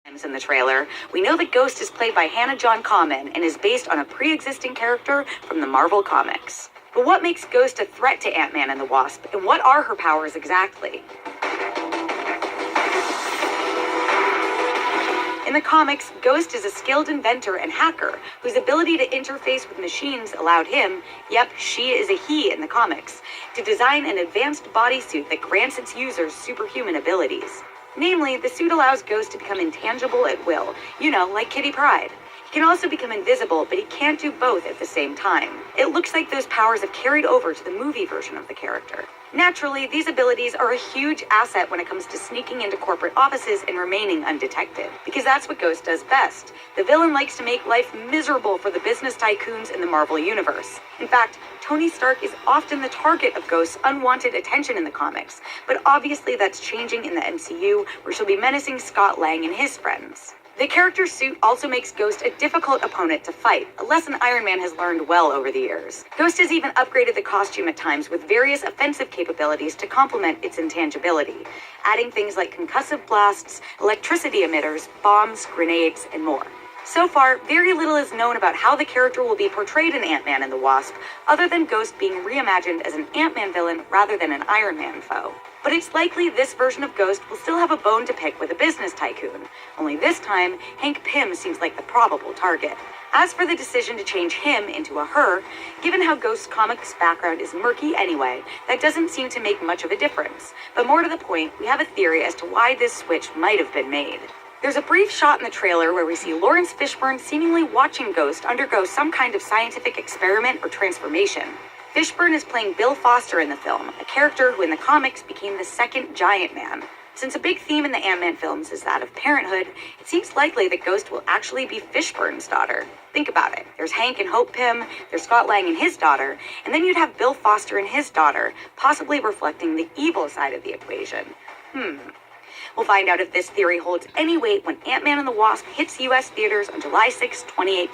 In the trailer, we know that Ghost is played by Hannah John Kamen and is based on a pre-existing character from the Marvel Comics. But what makes Ghost a threat to Ant-Man and the Wasp, and what are her powers exactly? In the comics, Ghost is a skilled inventor and hacker whose ability to interface with machines allowed him, yep, she is a he in the comics, to design an advanced bodysuit that grants its users superhuman abilities. Namely, the suit allows Ghost to become intangible at will, like Kitty Pryde. He can also become invisible, but he can't do both at the same time. It looks like those powers have carried over to the movie version of the character. Naturally, these abilities are a huge asset when it comes to sneaking into corporate offices and remaining undetected, because that's what Ghost does best. The villain likes to make life miserable for the business tycoons in the Marvel Universe. In fact, Tony Stark is often the target of Ghost's unwanted attention in the comics, but obviously that's changing in the MCU, where she'll be menacing Scott Lang and his friends. The character's suit also makes Ghost a difficult opponent to fight, a lesson Iron Man has learned well over the years. Ghost has even upgraded the costume at times with various offensive capabilities to complement its intangibility, adding things like concussive blasts, electricity emitters, bombs, grenades, and more. So far, very little is known about how the character will be portrayed in Ant-Man and the Wasp, other than Ghost being reimagined as an Ant-Man villain rather than an Iron Man foe. But it's likely this version of Ghost will still have a bone to pick with a business tycoon, only this time, Hank Pym seems like the probable target. As for the decision to change him into a her, given how Ghost's comics background is murky anyway, that doesn't seem to make much of a difference. But more to the point, we have a theory as to why this switch might have been made. There's a brief shot in the trailer where we see Lawrence Fishburne seemingly watching Ghost undergo some kind of scientific experiment or transformation. Fishburne is playing Bill Foster in the film, a character who in the comics became the second Giant Man. Since a big theme in the Ant-Man films is that of parenthood, it seems likely that Ghost will actually be Fishburne's daughter. Think about it. There's Hank and Hope Pym, there's Scott Lang and his daughter, and then you'd have Bill Foster and his daughter, possibly reflecting the evil side of the equation. We'll find out if this theory holds any weight when Ant-Man and the Wasp hits US theaters on July 6, 2018.